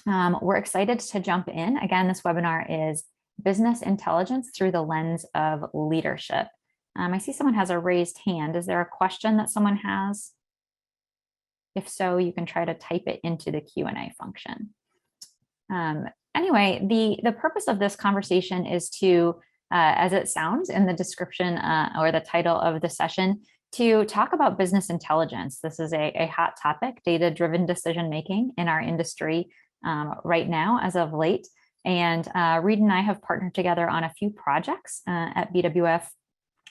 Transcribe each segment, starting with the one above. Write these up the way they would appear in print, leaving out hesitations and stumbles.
We're excited to jump in. Again, this webinar is Business Intelligence Through the Lens of Leadership. I see someone has a raised hand. Is there a question that someone has? If so, you can try to type it into the Q&A function. Anyway, the purpose of this conversation is to, as it sounds in the description or the title of the session, to talk about business intelligence. This is a hot topic, data-driven decision-making in our industry right now as of late. And Reed and I have partnered together on a few projects at BWF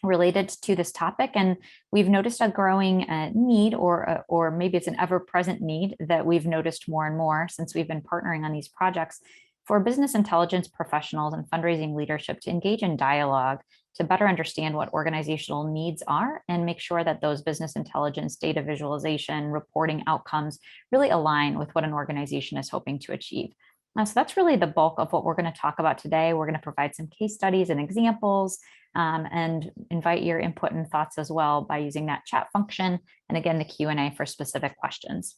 related to this topic, and we've noticed a growing need, or maybe it's an ever-present need that we've noticed more and more since we've been partnering on these projects, for business intelligence professionals and fundraising leadership to engage in dialogue to better understand what organizational needs are and make sure that those business intelligence, data visualization, reporting outcomes really align with what an organization is hoping to achieve. So that's really the bulk of what we're going to talk about today. We're going to provide some case studies and examples and invite your input and thoughts as well by using that chat function. And again, the Q&A for specific questions.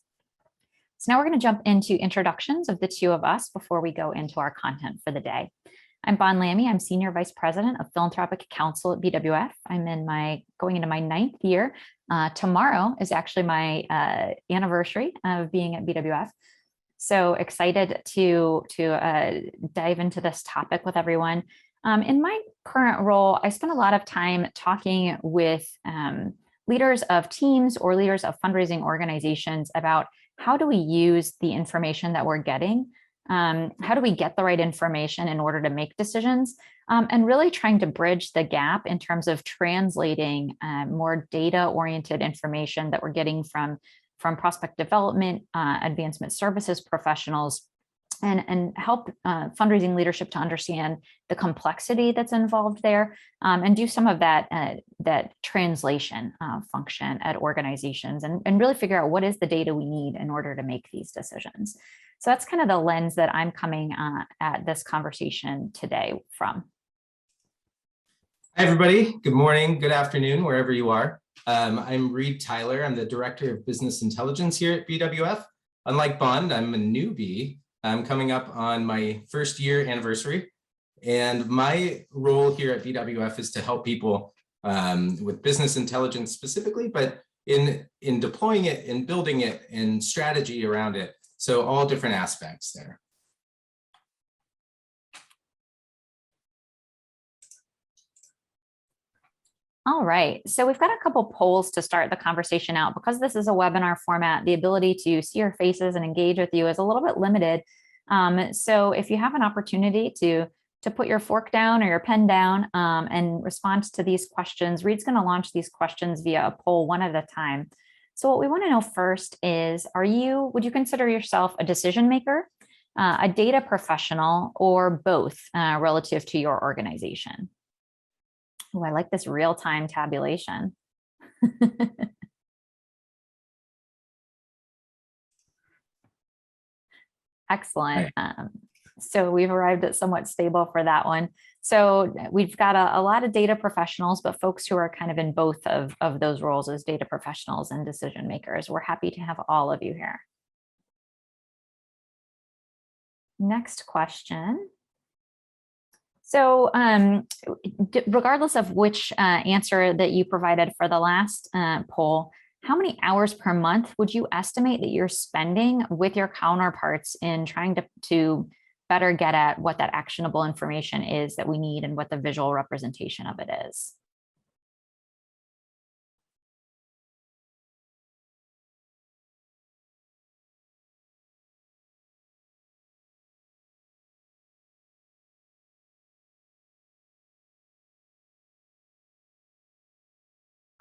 So now we're going to jump into introductions of the two of us before we go into our content for the day. I'm Bon Lammy. I'm Senior Vice President of Philanthropic Counsel at BWF. I'm going into my 9th year. Tomorrow is actually my anniversary of being at BWF. So excited to dive into this topic with everyone. In my current role, I spend a lot of time talking with leaders of teams or leaders of fundraising organizations about how do we use the information that we're getting? How do we get the right information in order to make decisions? And really trying to bridge the gap in terms of translating more data-oriented information that we're getting from prospect development, advancement services professionals, and help fundraising leadership to understand the complexity that's involved there, and do some of that translation function at organizations, and really figure out what is the data we need in order to make these decisions. So that's kind of the lens that I'm coming at this conversation today from. Hi, everybody. Good morning, good afternoon, wherever you are. I'm Reed Tyler. I'm the Director of Business Intelligence here at BWF. Unlike Bond, I'm a newbie. I'm coming up on my 1st year anniversary. And my role here at BWF is to help people with business intelligence specifically, but in deploying it and building it and strategy around it. So all different aspects there. All right, so we've got a couple polls to start the conversation out. Because this is a webinar format, the ability to see your faces and engage with you is a little bit limited. So if you have an opportunity to put your fork down or your pen down and respond to these questions, Reed's going to launch these questions via a poll one at a time. So what we want to know first is, would you consider yourself a decision maker, a data professional, or both relative to your organization? Oh, I like this real-time tabulation. Excellent. So we've arrived at somewhat stable for that one. So we've got a lot of data professionals, but folks who are kind of in both of those roles as data professionals and decision makers. We're happy to have all of you here. Next question. So regardless of which answer that you provided for the last poll, how many hours per month would you estimate that you're spending with your counterparts in trying to better get at what that actionable information is that we need and what the visual representation of it is?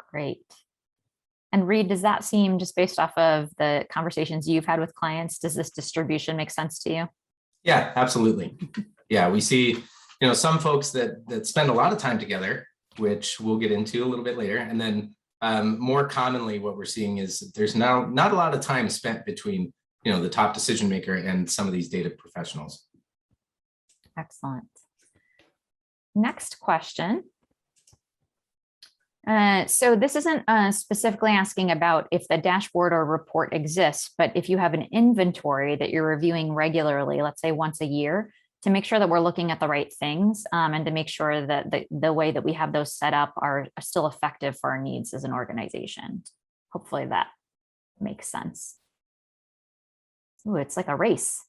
Great. And Reed, does that seem, just based off of the conversations you've had with clients, does this distribution make sense to you? Yeah, absolutely. Yeah, we see, some folks that spend a lot of time together, which we'll get into a little bit later. And then more commonly, what we're seeing is there's now not a lot of time spent between, the top decision maker and some of these data professionals. Excellent. Next question. So this isn't specifically asking about if the dashboard or report exists, but if you have an inventory that you're reviewing regularly, let's say once a year, to make sure that we're looking at the right things, and to make sure that the way that we have those set up are still effective for our needs as an organization. Hopefully that makes sense. Ooh, it's like a race.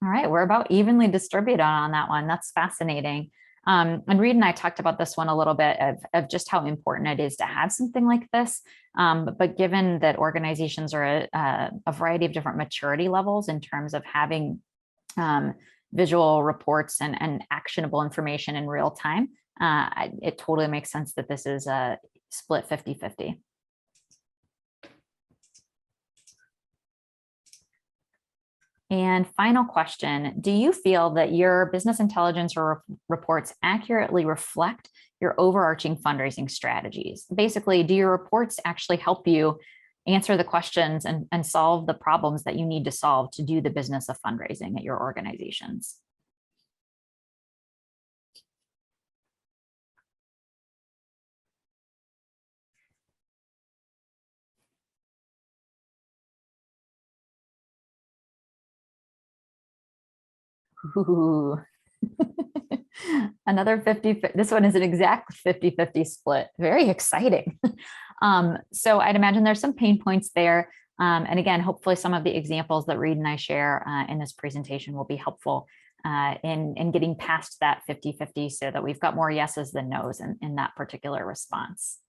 All right, we're about evenly distributed on that one. That's fascinating. And Reed and I talked about this one a little bit of just how important it is to have something like this. But given that organizations are a variety of different maturity levels in terms of having visual reports and actionable information in real time, it totally makes sense that this is a split 50-50. And final question, do you feel that your business intelligence or reports accurately reflect your overarching fundraising strategies? Basically, do your reports actually help you answer the questions and solve the problems that you need to solve to do the business of fundraising at your organizations? Ooh. Another 50, this one is an exact 50-50 split. Very exciting. So I'd imagine there's some pain points there. And again, hopefully some of the examples that Reed and I share in this presentation will be helpful in getting past that 50-50 so that we've got more yeses than nos in that particular response.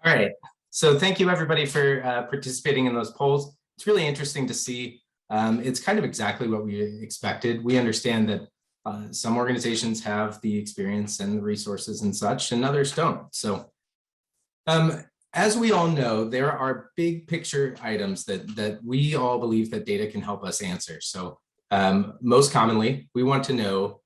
All right. So thank you everybody for participating in those polls. It's really interesting to see. It's kind of exactly what we expected. We understand that some organizations have the experience and the resources and such, and others don't. So as we all know, there are big picture items that we all believe that data can help us answer. So most commonly, we want to know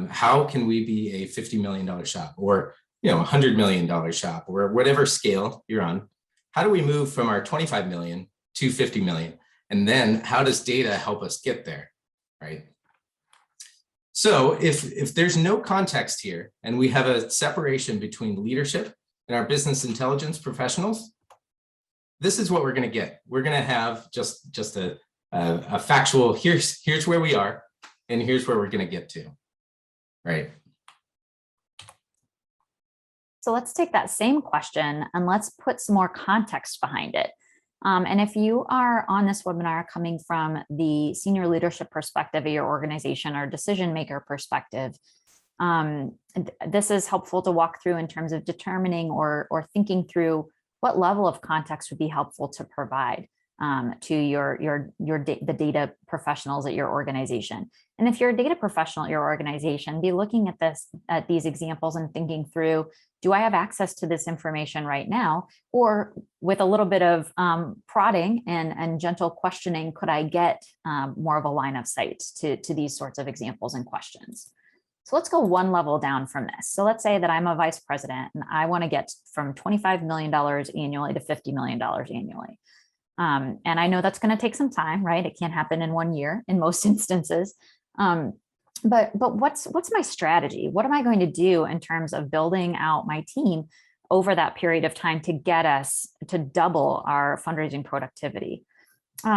how can we be a $50 million shop, or $100 million shop, or whatever scale you're on. How do we move from our 25 million to 50 million? And then how does data help us get there, right? So if there's no context here and we have a separation between leadership and our business intelligence professionals, this is what we're going to get. We're going to have just a factual, here's where we are and here's where we're going to get to, right? So let's take that same question and let's put some more context behind it. And if you are on this webinar coming from the senior leadership perspective of your organization or decision maker perspective, this is helpful to walk through in terms of determining or thinking through what level of context would be helpful to provide to the data professionals at your organization. And if you're a data professional at your organization, be looking at these examples and thinking through, do I have access to this information right now? Or with a little bit of prodding and gentle questioning, could I get more of a line of sight to these sorts of examples and questions? So let's go one level down from this. So let's say that I'm a vice president and I want to get from $25 million annually to $50 million annually. And I know that's going to take some time, right? It can't happen in 1 year in most instances. But what's my strategy? What am I going to do in terms of building out my team over that period of time to get us to double our fundraising productivity?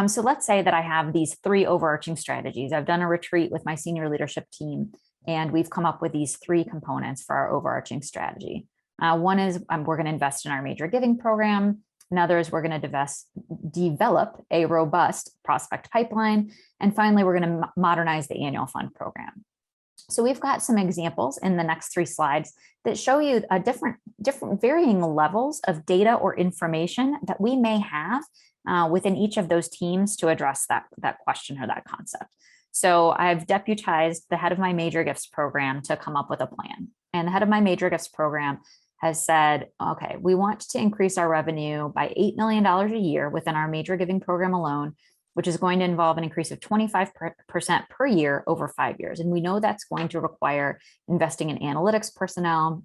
So let's say that I have these 3 overarching strategies. I've done a retreat with my senior leadership team, and we've come up with these 3 components for our overarching strategy. One is we're going to invest in our major giving program. Another is we're going to develop a robust prospect pipeline. And finally, we're going to modernize the annual fund program. So we've got some examples in the next 3 slides that show you a different varying levels of data or information that we may have within each of those teams to address that question or that concept. So I've deputized the head of my major gifts program to come up with a plan. And the head of my major gifts program has said, okay, we want to increase our revenue by $8 million a year within our major giving program alone, which is going to involve an increase of 25% per year over 5 years. And we know that's going to require investing in analytics personnel,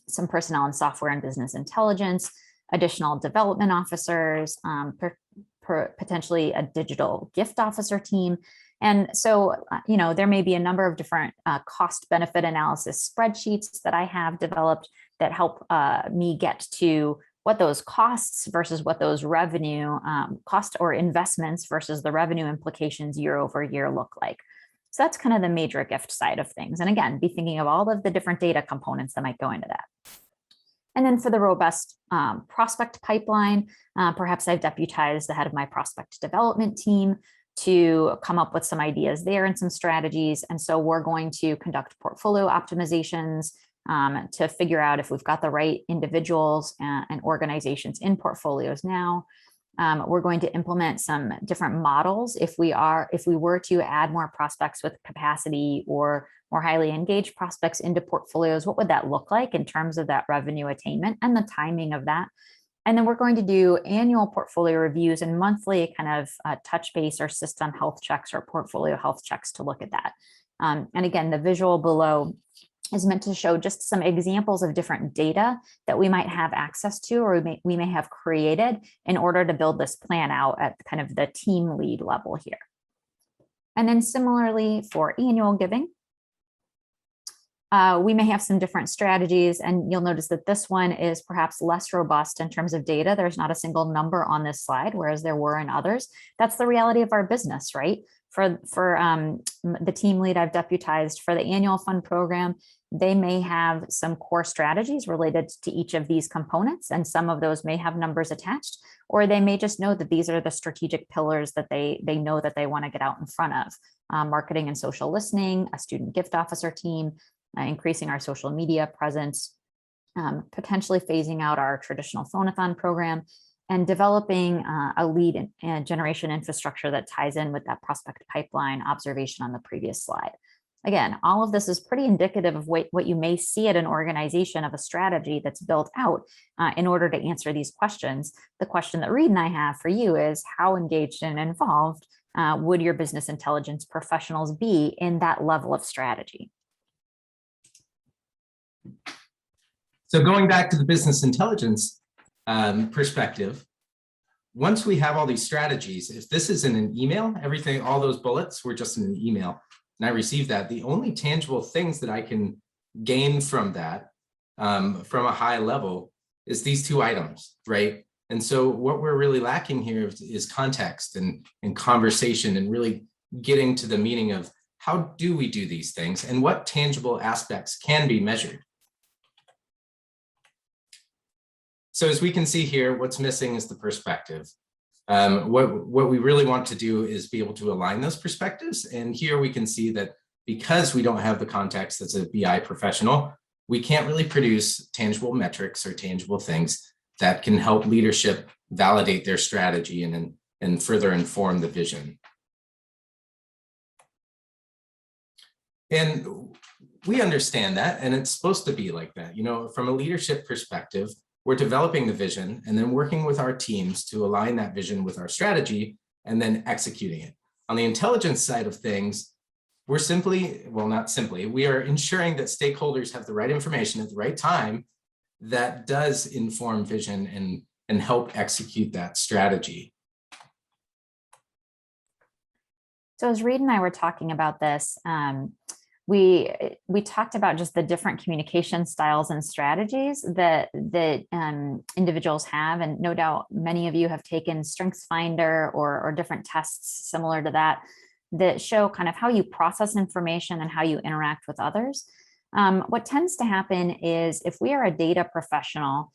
some personnel in software and business intelligence, additional development officers, potentially a digital gift officer team. And so, there may be a number of different cost benefit analysis spreadsheets that I have developed that help me get to what those costs versus what those revenue cost or investments versus the revenue implications year over year look like. So that's kind of the major gift side of things. And again, be thinking of all of the different data components that might go into that. And then for the robust prospect pipeline, perhaps I've deputized the head of my prospect development team to come up with some ideas there and some strategies. And so we're going to conduct portfolio optimizations to figure out if we've got the right individuals and organizations in portfolios now. We're going to implement some different models if we were to add more prospects with capacity or more highly engaged prospects into portfolios. What would that look like in terms of that revenue attainment and the timing of that? And then we're going to do annual portfolio reviews and monthly kind of touch base or system health checks or portfolio health checks to look at that. And again, the visual below is meant to show just some examples of different data that we might have access to or we may have created in order to build this plan out at kind of the team lead level here. And then similarly for annual giving, we may have some different strategies, and you'll notice that this one is perhaps less robust in terms of data. There's not a single number on this slide, whereas there were in others. That's the reality of our business, right? For the team lead I've deputized for the annual fund program, they may have some core strategies related to each of these components, and some of those may have numbers attached, or they may just know that these are the strategic pillars that they know that they want to get out in front of. Marketing and social listening, a student gift officer team, increasing our social media presence, potentially phasing out our traditional phone-a-thon program, and developing a lead and generation infrastructure that ties in with that prospect pipeline observation on the previous slide. Again, all of this is pretty indicative of what you may see at an organization of a strategy that's built out in order to answer these questions. The question that Reed and I have for you is, how engaged and involved would your business intelligence professionals be in that level of strategy? So going back to the business intelligence perspective, once we have all these strategies, if this is in an email, everything, all those bullets were just in an email, and I received that, the only tangible things that I can gain from that, from a high level, is these two items, right? And so what we're really lacking here is context and conversation, and really getting to the meaning of how do we do these things and what tangible aspects can be measured. So as we can see here, what's missing is the perspective. What we really want to do is be able to align those perspectives. And here we can see that because we don't have the context as a BI professional, we can't really produce tangible metrics or tangible things that can help leadership validate their strategy and further inform the vision. And we understand that, and it's supposed to be like that. From a leadership perspective, we're developing the vision and then working with our teams to align that vision with our strategy and then executing it. On the intelligence side of things, we're we are ensuring that stakeholders have the right information at the right time that does inform vision and help execute that strategy. So as Reed and I were talking about this, we talked about just the different communication styles and strategies that individuals have, and no doubt many of you have taken StrengthsFinder or different tests similar to that show kind of how you process information and how you interact with others. What tends to happen is if we are a data professional,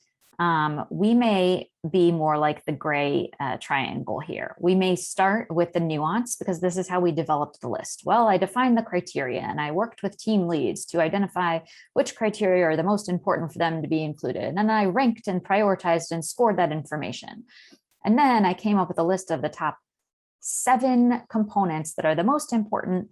we may be more like the gray triangle here. We may start with the nuance because this is how we developed the list. Well, I defined the criteria and I worked with team leads to identify which criteria are the most important for them to be included. And then I ranked and prioritized and scored that information. And then I came up with a list of the top 7 components that are the most important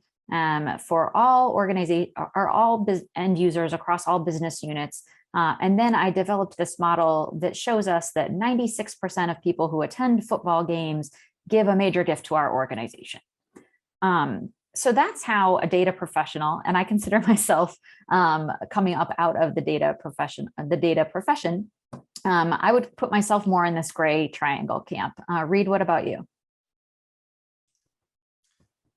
for all organizations or all end users across all business units. And then I developed this model that shows us that 96% of people who attend football games give a major gift to our organization. So that's how a data professional, and I consider myself coming up out of the data profession, I would put myself more in this gray triangle camp. Reed, what about you?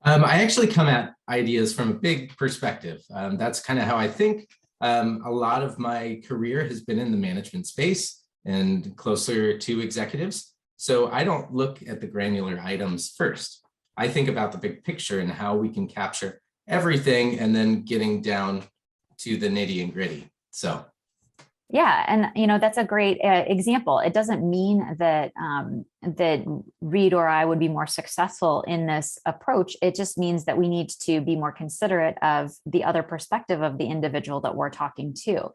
I actually come at ideas from a big perspective. That's kind of how I think. A lot of my career has been in the management space and closer to executives. So I don't look at the granular items first. I think about the big picture and how we can capture everything and then getting down to the nitty and gritty. So Yeah, and that's a great example. It doesn't mean that that Reed or I would be more successful in this approach. It just means that we need to be more considerate of the other perspective of the individual that we're talking to.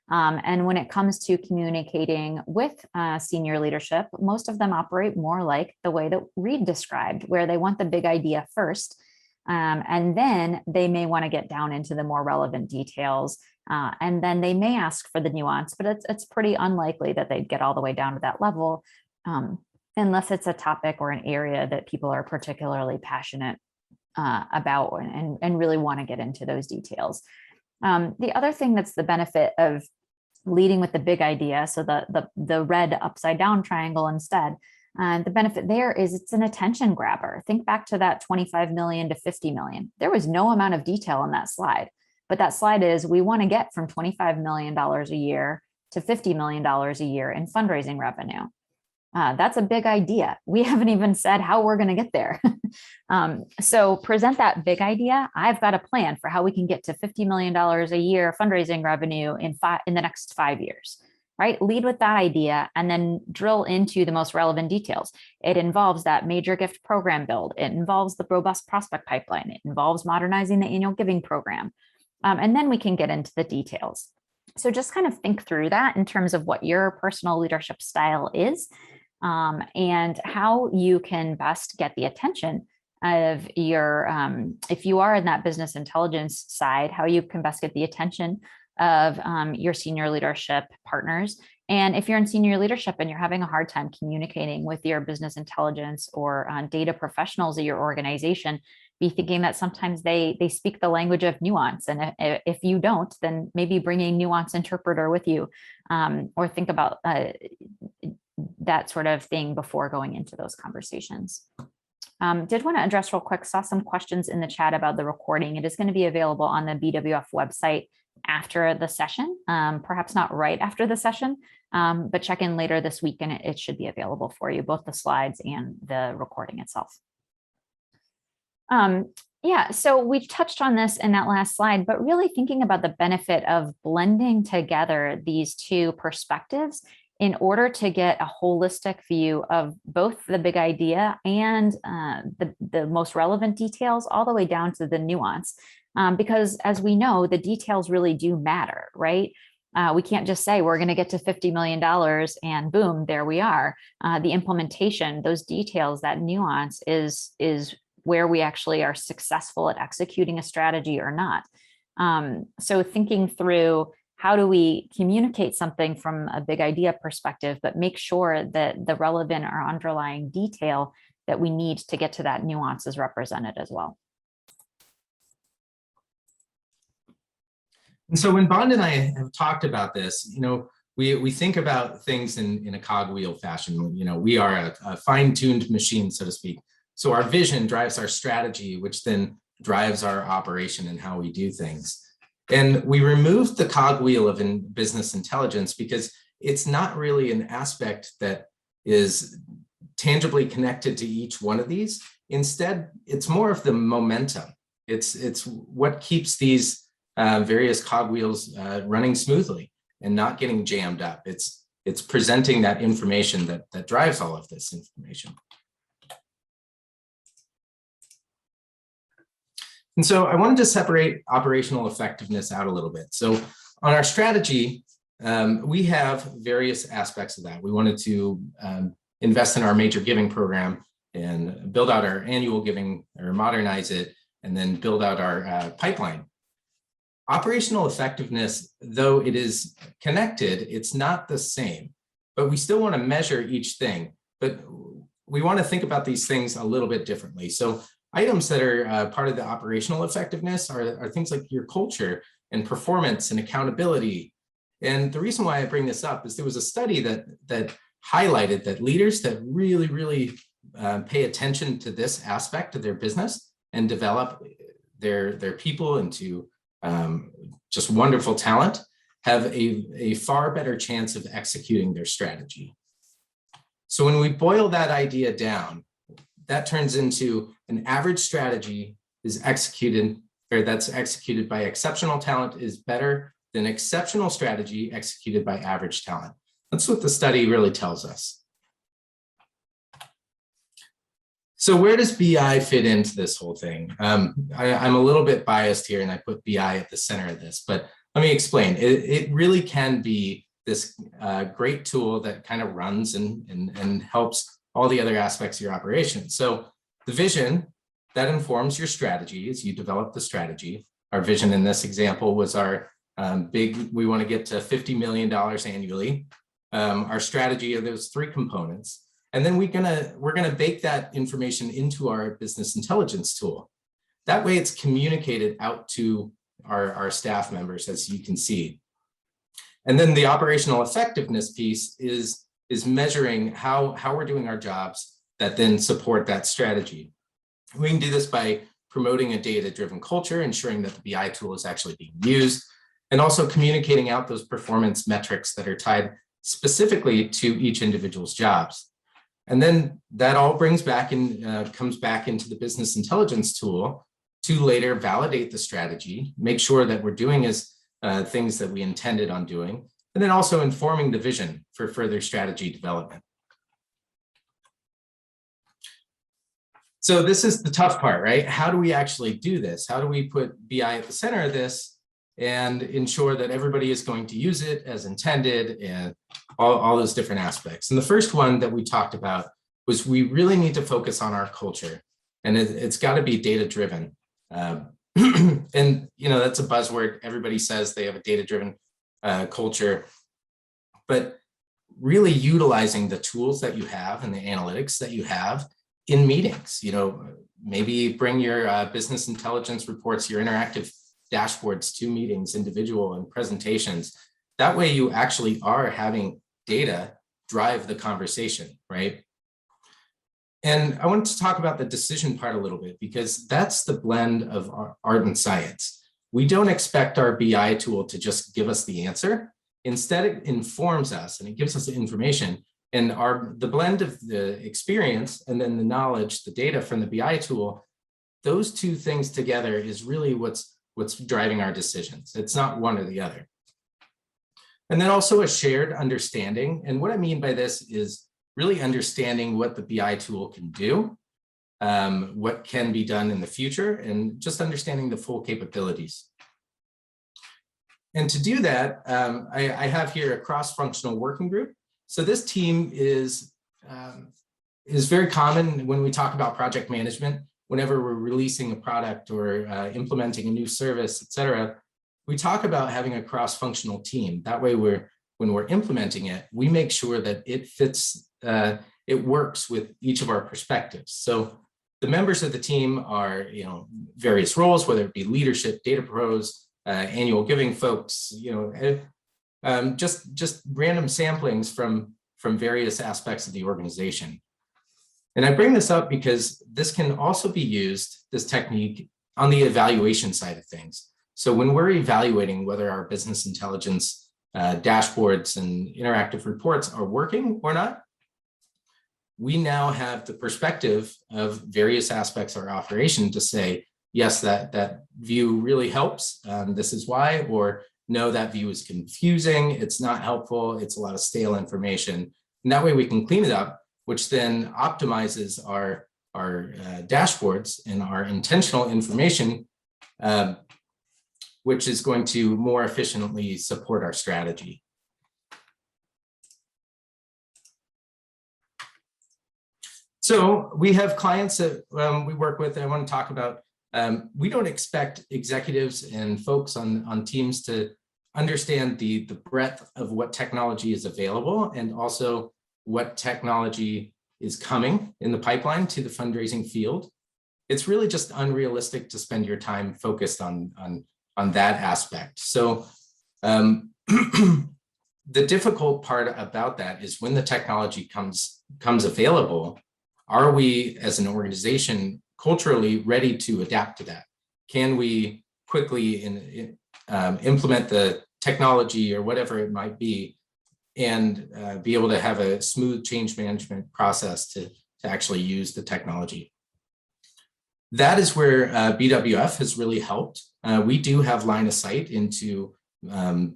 And when it comes to communicating with senior leadership, most of them operate more like the way that Reed described, where they want the big idea first, and then they may want to get down into the more relevant details. And then they may ask for the nuance, but it's pretty unlikely that they'd get all the way down to that level, unless it's a topic or an area that people are particularly passionate about and really want to get into those details. The other thing that's the benefit of leading with the big idea, so the red upside down triangle instead, the benefit there is it's an attention grabber. Think back to that 25 million to 50 million. There was no amount of detail in that slide. But that slide is we want to get from $25 million a year to $50 million a year in fundraising revenue. That's a big idea. We haven't even said how we're going to get there. So present that big idea. I've got a plan for how we can get to $50 million a year fundraising revenue in the next 5 years, right? Lead with that idea and then drill into the most relevant details. It involves that major gift program build. It involves the robust prospect pipeline. It involves modernizing the annual giving program. And then we can get into the details. So just kind of think through that in terms of what your personal leadership style is, and how you can best get the attention of your, if you are in that business intelligence side, how you can best get the attention of your senior leadership partners. And if you're in senior leadership and you're having a hard time communicating with your business intelligence or data professionals at your organization, be thinking that sometimes they speak the language of nuance. And if you don't, then maybe bring a nuance interpreter with you, or think about that sort of thing before going into those conversations. Did want to address real quick, saw some questions in the chat about the recording. It is going to be available on the BWF website after the session, perhaps not right after the session, but check in later this week and it should be available for you, both the slides and the recording itself. Yeah, so we've touched on this in that last slide, but really thinking about the benefit of blending together these two perspectives in order to get a holistic view of both the big idea and the most relevant details all the way down to the nuance. Because as we know, the details really do matter, right? We can't just say we're going to get to $50 million and boom, there we are. The implementation, those details, that nuance is where we actually are successful at executing a strategy or not. So thinking through how do we communicate something from a big idea perspective, but make sure that the relevant or underlying detail that we need to get to that nuance is represented as well. And so when Bond and I have talked about this, we think about things in a cogwheel fashion. We are a fine-tuned machine, so to speak. So our vision drives our strategy, which then drives our operation and how we do things. And we removed the cogwheel of business intelligence because it's not really an aspect that is tangibly connected to each one of these. Instead, it's more of the momentum. It's what keeps these various cogwheels running smoothly and not getting jammed up. It's presenting that information that drives all of this information. And so I wanted to separate operational effectiveness out a little bit. So on our strategy, we have various aspects of that. We wanted to invest in our major giving program and build out our annual giving or modernize it, and then build out our pipeline. Operational effectiveness, though it is connected, it's not the same, but we still want to measure each thing, but we want to think about these things a little bit differently. So items that are part of the operational effectiveness are things like your culture and performance and accountability And the reason why I bring this up is there was a study that highlighted that leaders that really pay attention to this aspect of their business and develop their people into just wonderful talent have a far better chance of executing their strategy. So when we boil that idea down, that turns into an average strategy is executed, or that's executed by exceptional talent is better than exceptional strategy executed by average talent. That's what the study really tells us. So where does BI fit into this whole thing? I'm a little bit biased here and I put BI at the center of this, but let me explain. It really can be this great tool that kind of runs and helps all the other aspects of your operation. So the vision, that informs your strategy as you develop the strategy. Our vision in this example was our we want to get to $50 million annually. Our strategy are those three components. And then we're gonna bake that information into our business intelligence tool. That way it's communicated out to our staff members, as you can see. And then the operational effectiveness piece is measuring how we're doing our jobs that then support that strategy. We can do this by promoting a data-driven culture, ensuring that the BI tool is actually being used, and also communicating out those performance metrics that are tied specifically to each individual's jobs. And then that all brings back and comes back into the business intelligence tool to later validate the strategy, make sure that we're doing things that we intended on doing, and then also informing the vision for further strategy development. So this is the tough part, right? How do we actually do this? How do we put BI at the center of this and ensure that everybody is going to use it as intended and all those different aspects? And the first one that we talked about was we really need to focus on our culture, and it's got to be data-driven. And that's a buzzword. Everybody says they have a data-driven culture, but really utilizing the tools that you have and the analytics that you have in meetings. Maybe bring your business intelligence reports, your interactive dashboards to meetings, individual and presentations. That way you actually are having data drive the conversation, right? And I wanted to talk about the decision part a little bit, because that's the blend of art and science. We don't expect our BI tool to just give us the answer. Instead, it informs us and it gives us the information, and the blend of the experience and then the knowledge, the data from the BI tool, those two things together is really what's driving our decisions. It's not one or the other. And then also a shared understanding. And what I mean by this is really understanding what the BI tool can do, what can be done in the future, and just understanding the full capabilities. And to do that, I have here a cross-functional working group. So this team is very common when we talk about project management. Whenever we're releasing a product or implementing a new service, et cetera, we talk about having a cross-functional team. That way, when we're implementing it, we make sure that it fits, it works with each of our perspectives. So the members of the team are, various roles, whether it be leadership, data pros, annual giving folks, just random samplings from various aspects of the organization. And I bring this up because this can also be used, this technique, on the evaluation side of things. So when we're evaluating whether our business intelligence dashboards and interactive reports are working or not, we now have the perspective of various aspects of our operation to say, yes, that view really helps, this is why, or no, that view is confusing, it's not helpful, it's a lot of stale information. And that way we can clean it up, which then optimizes our dashboards and our intentional information, which is going to more efficiently support our strategy. So we have clients that we work with that I want to talk about. We don't expect executives and folks on teams to understand the breadth of what technology is available, and also what technology is coming in the pipeline to the fundraising field. It's really just unrealistic to spend your time focused on that aspect. So The difficult part about that is when the technology comes available, are we as an organization culturally ready to adapt to that? Can we quickly implement the technology or whatever it might be and be able to have a smooth change management process to actually use the technology? That is where BWF has really helped. We do have line of sight into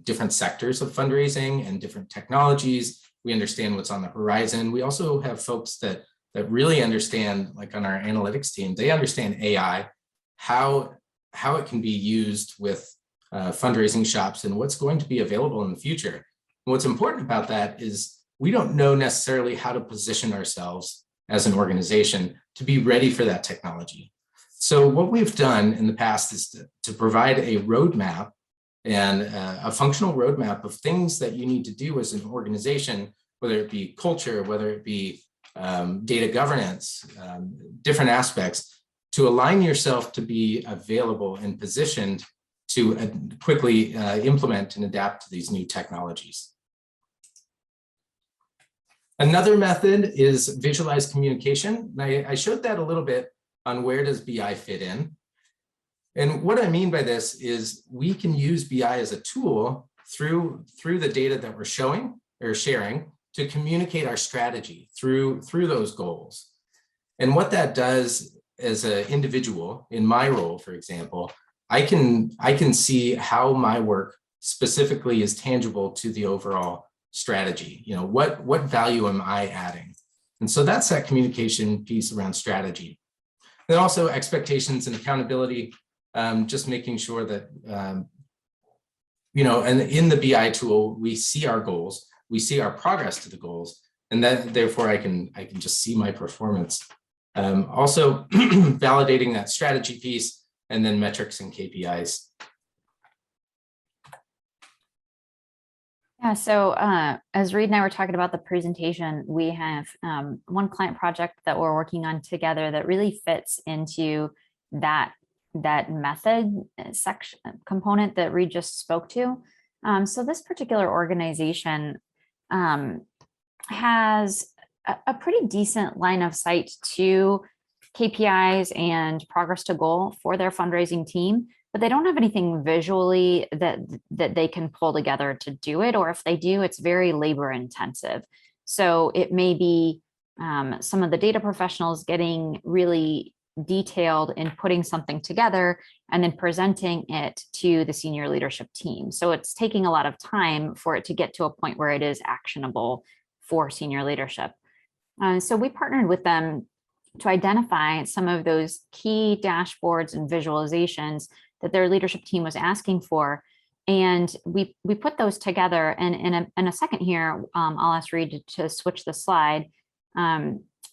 different sectors of fundraising and different technologies. We understand what's on the horizon. We also have folks that really understand, like on our analytics team, they understand AI, how it can be used with fundraising shops and what's going to be available in the future. And what's important about that is we don't know necessarily how to position ourselves as an organization to be ready for that technology. So what we've done in the past is to provide a roadmap and a functional roadmap of things that you need to do as an organization, whether it be culture, whether it be data governance, different aspects, to align yourself to be available and positioned to quickly implement and adapt to these new technologies. Another method is visualized communication. I showed that a little bit on where does BI fit in. And what I mean by this is we can use BI as a tool through the data that we're showing or sharing to communicate our strategy through those goals. And what that does as an individual in my role, for example, I can see how my work specifically is tangible to the overall strategy. You know, what value am I adding? And so that's that communication piece around strategy. Then also expectations and accountability. Just making sure that, you know, and in the BI tool, we see our goals, we see our progress to the goals, and that therefore I can just see my performance. Also validating that strategy piece and then metrics and KPIs. Yeah, so as Reed and I were talking about the presentation, we have one client project that we're working on together that really fits into that method section component that Reed just spoke to. So this particular organization has a pretty decent line of sight to KPIs and progress to goal for their fundraising team, but they don't have anything visually that they can pull together to do it, or if they do, it's very labor intensive. So it may be some of the data professionals getting really detailed in putting something together and then presenting it to the senior leadership team. So it's taking a lot of time for it to get to a point where it is actionable for senior leadership. So we partnered with them to identify some of those key dashboards and visualizations that their leadership team was asking for. And we put those together. And in a second here, I'll ask Reed to switch the slide,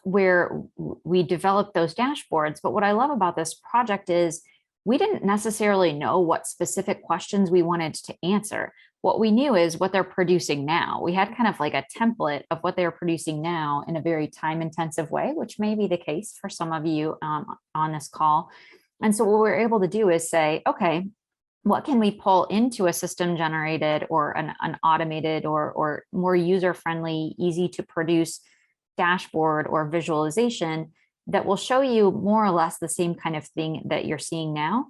where we developed those dashboards. But what I love about this project is we didn't necessarily know what specific questions we wanted to answer. What we knew is what they're producing now. We had kind of like a template of what they're producing now in a very time intensive way, which may be the case for some of you on this call. And so what we're able to do is say, okay, what can we pull into a system generated or an automated or more user-friendly, easy to produce dashboard or visualization that will show you more or less the same kind of thing that you're seeing now,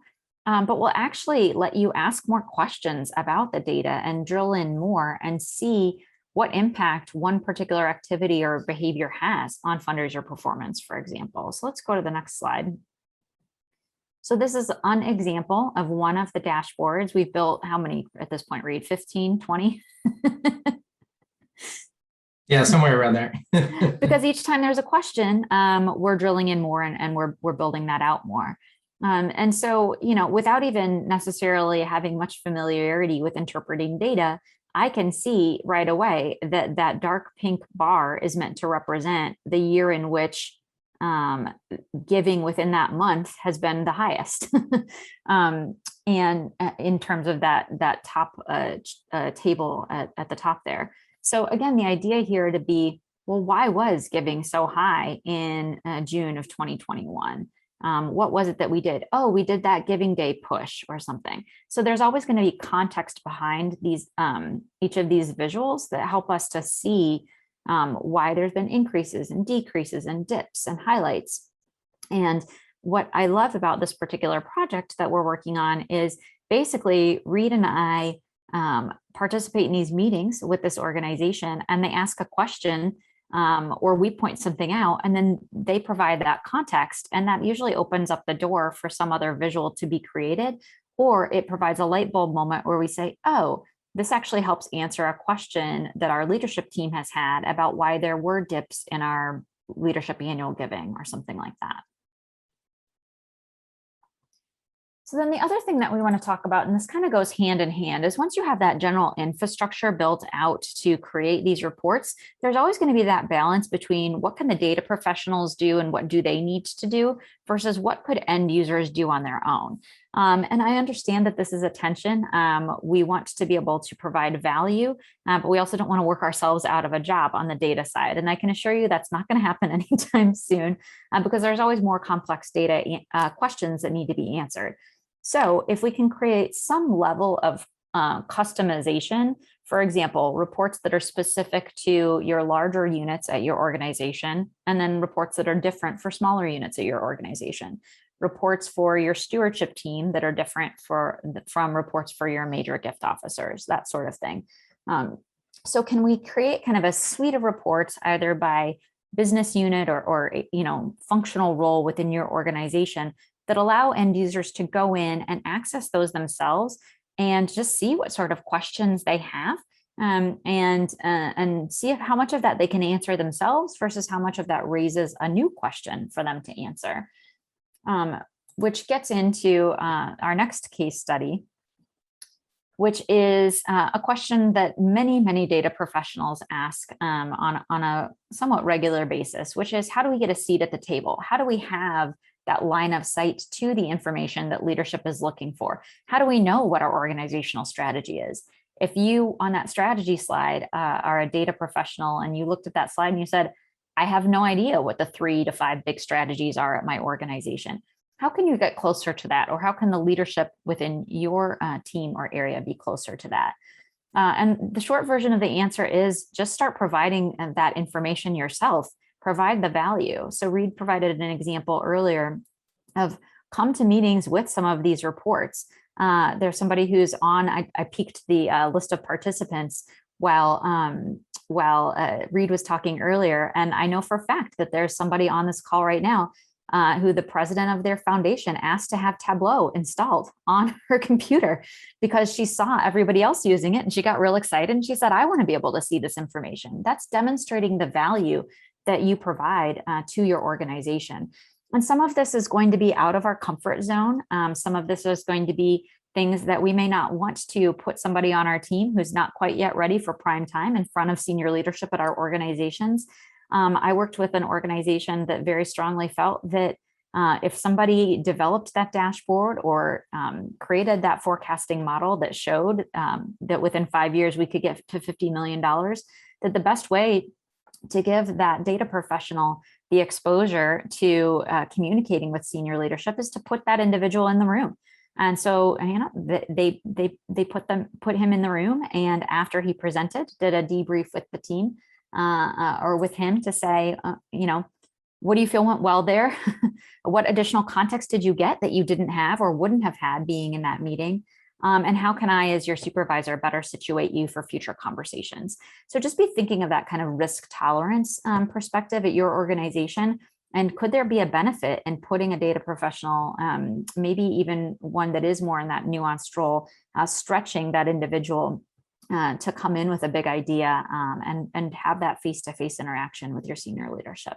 but will actually let you ask more questions about the data and drill in more and see what impact one particular activity or behavior has on fundraiser performance, for example. So let's go to the next slide. So this is an example of one of the dashboards. We've built how many at this point, Reed? 15, 20? Yeah, somewhere around there. Because each time there's a question, we're drilling in more and we're building that out more. And so, you know, without even necessarily having much familiarity with interpreting data, I can see right away that that dark pink bar is meant to represent the year in which giving within that month has been the highest. And in terms of that top table at the top there. So again, the idea here to be, well, why was giving so high in June of 2021? What was it that we did? Oh, we did that Giving Day push or something. So there's always going to be context behind these each of these visuals that help us to see why there's been increases and decreases and dips and highlights. And what I love about this particular project that we're working on is basically Reed and I participate in these meetings with this organization, and they ask a question or we point something out, and then they provide that context, and that usually opens up the door for some other visual to be created, or it provides a light bulb moment where we say, oh, this actually helps answer a question that our leadership team has had about why there were dips in our leadership annual giving or something like that. So then the other thing that we want to talk about, and this kind of goes hand in hand, is once you have that general infrastructure built out to create these reports, there's always going to be that balance between what can the data professionals do and what do they need to do versus what could end users do on their own. And I understand that this is a tension. We want to be able to provide value, but we also don't want to work ourselves out of a job on the data side. And I can assure you that's not going to happen anytime soon because there's always more complex data questions that need to be answered. So if we can create some level of customization, for example, reports that are specific to your larger units at your organization, and then reports that are different for smaller units at your organization, reports for your stewardship team that are different from reports for your major gift officers, that sort of thing. So can we create kind of a suite of reports either by business unit or functional role within your organization that allow end users to go in and access those themselves and just see what sort of questions they have and see how much of that they can answer themselves versus how much of that raises a new question for them to answer, which gets into our next case study, which is a question that many data professionals ask on a somewhat regular basis, which is how do we get a seat at the table? How do we have that line of sight to the information that leadership is looking for? How do we know what our organizational strategy is? If you, on that strategy slide, are a data professional and you looked at that slide and you said, I have no idea what the 3 to 5 big strategies are at my organization, how can you get closer to that? Or how can the leadership within your team or area be closer to that? And the short version of the answer is just start providing that information yourself. Provide the value. So Reed provided an example earlier of come to meetings with some of these reports. There's somebody who's on, I peeked the list of participants while Reed was talking earlier. And I know for a fact that there's somebody on this call right now who the president of their foundation asked to have Tableau installed on her computer because she saw everybody else using it and she got real excited and she said, I want to be able to see this information. That's demonstrating the value that you provide to your organization. And some of this is going to be out of our comfort zone. Some of this is going to be things that we may not want to put somebody on our team who's not quite yet ready for prime time in front of senior leadership at our organizations. I worked with an organization that very strongly felt that if somebody developed that dashboard or created that forecasting model that showed that within 5 years we could get to $50 million, that the best way to give that data professional the exposure to communicating with senior leadership is to put that individual in the room. And so, they put him in the room, and after he presented, did a debrief with the team or with him to say, what do you feel went well there? What additional context did you get that you didn't have or wouldn't have had being in that meeting? And how can I, as your supervisor, better situate you for future conversations? So just be thinking of that kind of risk tolerance perspective at your organization. And could there be a benefit in putting a data professional, maybe even one that is more in that nuanced role, stretching that individual to come in with a big idea and have that face-to-face interaction with your senior leadership?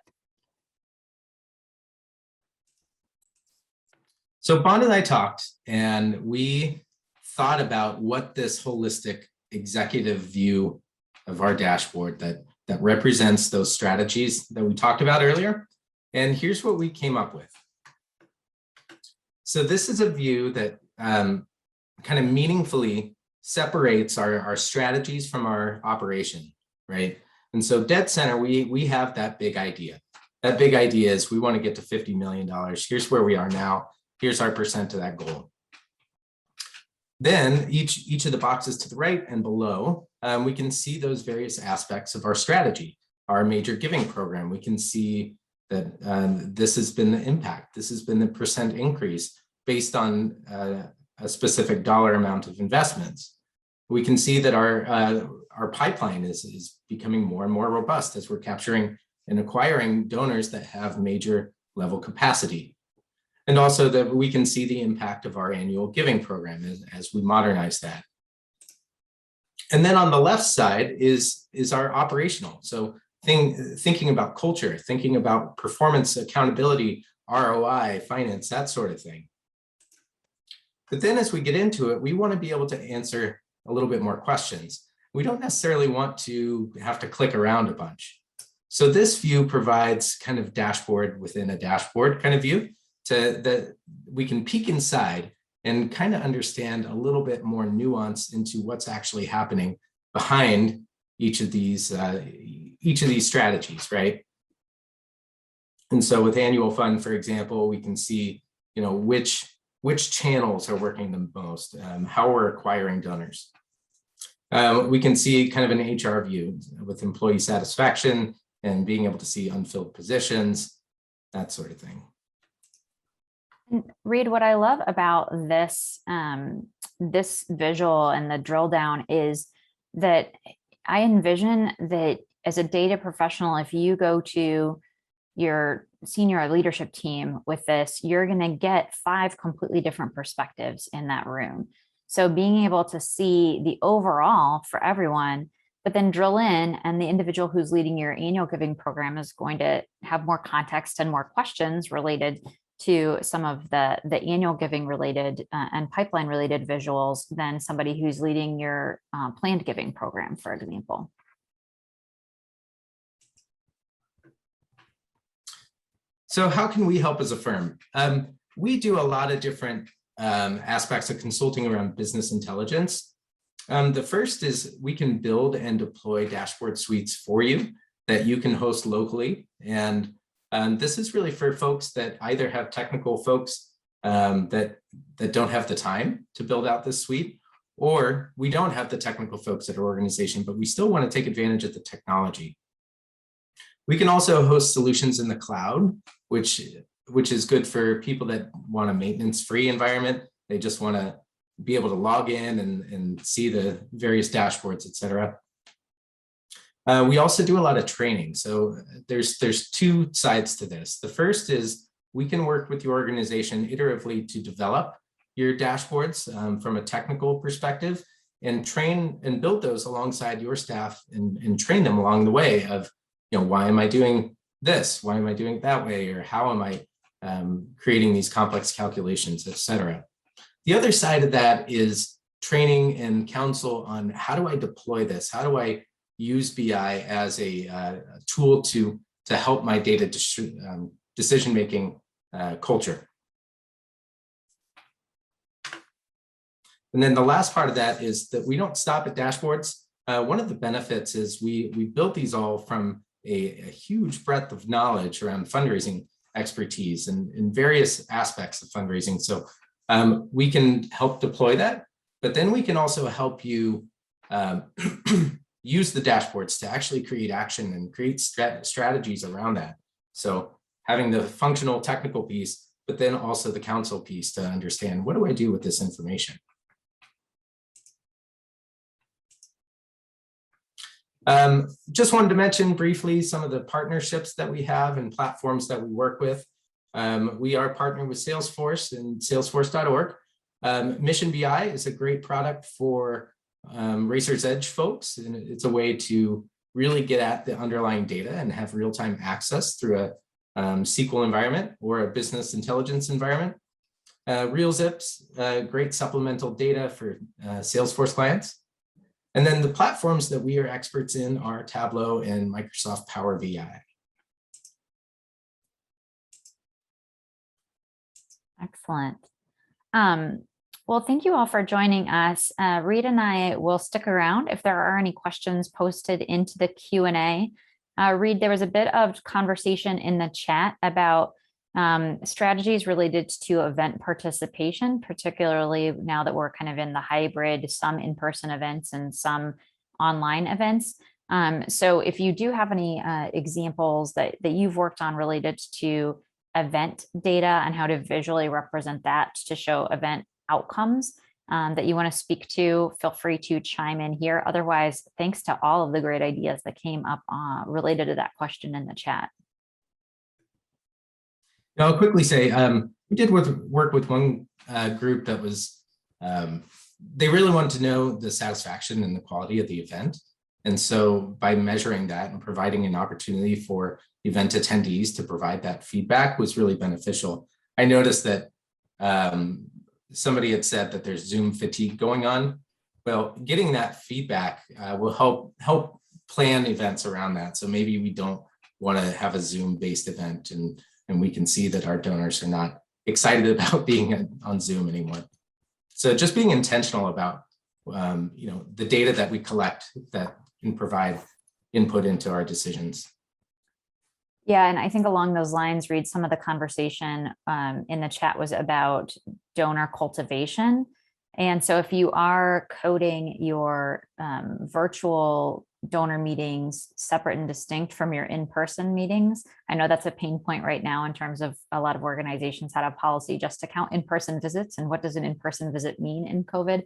So Bond and I talked, and we thought about what this holistic executive view of our dashboard that represents those strategies that we talked about earlier. And here's what we came up with. So this is a view that kind of meaningfully separates our strategies from our operation, right? And so dead center, we have that big idea. That big idea is we want to get to $50 million. Here's where we are now. Here's our percent of that goal. Then each of the boxes to the right and below, we can see those various aspects of our strategy, our major giving program. We can see that this has been the impact. This has been the percent increase based on a specific dollar amount of investments. We can see that our pipeline is becoming more and more robust as we're capturing and acquiring donors that have major level capacity. And also that we can see the impact of our annual giving program as we modernize that. And then on the left side is our operational. So thinking about culture, thinking about performance, accountability, ROI, finance, that sort of thing. But then as we get into it, we want to be able to answer a little bit more questions. We don't necessarily want to have to click around a bunch. So this view provides kind of dashboard within a dashboard kind of view that we can peek inside and kind of understand a little bit more nuance into what's actually happening behind each of these strategies, right? And so with annual fund, for example, we can see, which channels are working the most, how we're acquiring donors. We can see kind of an HR view with employee satisfaction and being able to see unfilled positions, that sort of thing. Reed, what I love about this, this visual and the drill down is that I envision that as a data professional, if you go to your senior leadership team with this, you're going to get 5 completely different perspectives in that room. So being able to see the overall for everyone, but then drill in, and the individual who's leading your annual giving program is going to have more context and more questions related to some of the annual giving related and pipeline related visuals than somebody who's leading your planned giving program, for example. So how can we help as a firm? We do a lot of different aspects of consulting around business intelligence. The first is we can build and deploy dashboard suites for you that you can host locally. And this is really for folks that either have technical folks that don't have the time to build out this suite, or we don't have the technical folks at our organization, but we still want to take advantage of the technology. We can also host solutions in the cloud, which is good for people that want a maintenance-free environment. They just want to be able to log in and see the various dashboards, et cetera. We also do a lot of training. So there's 2 sides to this. The first is we can work with your organization iteratively to develop your dashboards from a technical perspective and train and build those alongside your staff and train them along the way of, why am I doing this? Why am I doing it that way? Or how am I creating these complex calculations, et cetera. The other side of that is training and counsel on how do I deploy this? How do I use BI as a tool to help my data decision-making culture. And then the last part of that is that we don't stop at dashboards. One of the benefits is we built these all from a huge breadth of knowledge around fundraising expertise and in various aspects of fundraising. So we can help deploy that, but then we can also help you use the dashboards to actually create action and create strategies around that. So having the functional technical piece, but then also the counsel piece to understand, what do I do with this information? Just wanted to mention briefly some of the partnerships that we have and platforms that we work with. We are partnered with Salesforce and salesforce.org. Mission BI is a great product for Racer's Edge folks, and it's a way to really get at the underlying data and have real-time access through a SQL environment or a business intelligence environment. RealZips, great supplemental data for Salesforce clients. And then the platforms that we are experts in are Tableau and Microsoft Power BI. Excellent. Well, thank you all for joining us. Reed and I will stick around if there are any questions posted into the Q&A. Reed, there was a bit of conversation in the chat about strategies related to event participation, particularly now that we're kind of in the hybrid, some in-person events and some online events. So if you do have any examples that you've worked on related to event data and how to visually represent that to show event outcomes that you want to speak to, feel free to chime in here. Otherwise, thanks to all of the great ideas that came up related to that question in the chat. I'll quickly say, we did work with one group that was, they really wanted to know the satisfaction and the quality of the event. And so by measuring that and providing an opportunity for event attendees to provide that feedback was really beneficial. I noticed that somebody had said that there's Zoom fatigue going on. Well, getting that feedback will help plan events around that. So maybe we don't want to have a Zoom-based event and we can see that our donors are not excited about being on Zoom anymore. So just being intentional about the data that we collect that can provide input into our decisions. Yeah, and I think along those lines, Reed, some of the conversation in the chat was about donor cultivation. And so if you are coding your virtual donor meetings separate and distinct from your in-person meetings, I know that's a pain point right now in terms of a lot of organizations had a policy just to count in-person visits. And what does an in-person visit mean in COVID?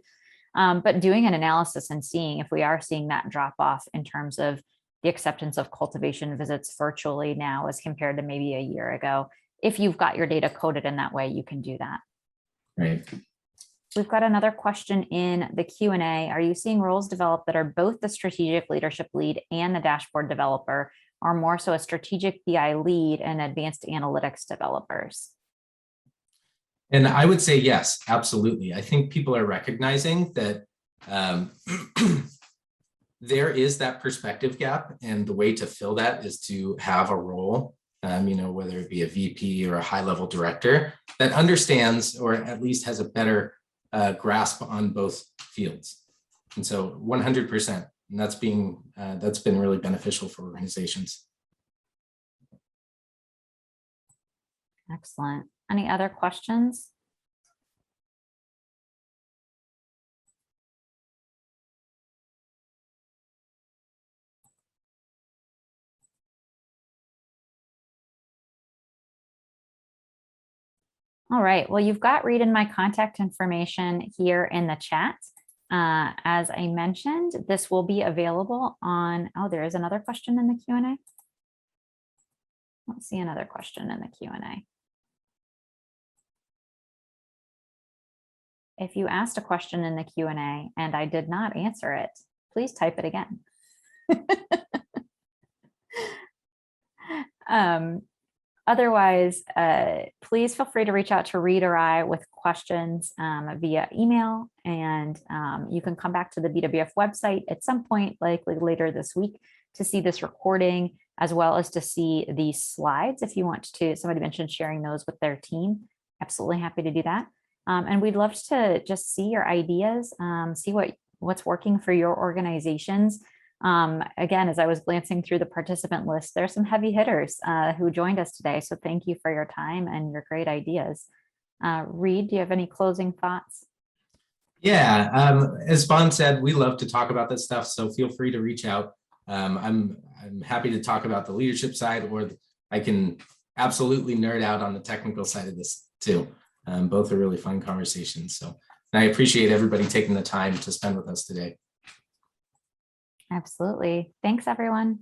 But doing an analysis and seeing if we are seeing that drop off in terms of the acceptance of cultivation visits virtually now as compared to maybe a year ago. If you've got your data coded in that way, you can do that. Right. We've got another question in the Q&A. Are you seeing roles develop that are both the strategic leadership lead and the dashboard developer, or more so a strategic BI lead and advanced analytics developers? And I would say yes, absolutely. I think people are recognizing that there is that perspective gap, and the way to fill that is to have a role, whether it be a VP or a high-level director that understands or at least has a better grasp on both fields. And so 100%, and that's been really beneficial for organizations. Excellent. Any other questions? All right, well, you've got Reed and my contact information here in the chat. As I mentioned, this will be available on, oh, there is another question in the Q&A. Let's see another question in the Q&A. If you asked a question in the Q&A and I did not answer it, please type it again. Otherwise, please feel free to reach out to Reed or I with questions via email, and you can come back to the BWF website at some point, likely later this week, to see this recording, as well as to see these slides if you want to. Somebody mentioned sharing those with their team. Absolutely happy to do that. And we'd love to just see your ideas, see what's working for your organizations. Again, as I was glancing through the participant list, there's some heavy hitters who joined us today. So thank you for your time and your great ideas. Reed, do you have any closing thoughts? Yeah, as Bon said, we love to talk about this stuff, so feel free to reach out. I'm happy to talk about the leadership side, or I can absolutely nerd out on the technical side of this too. Both are really fun conversations. So I appreciate everybody taking the time to spend with us today. Absolutely. Thanks, everyone.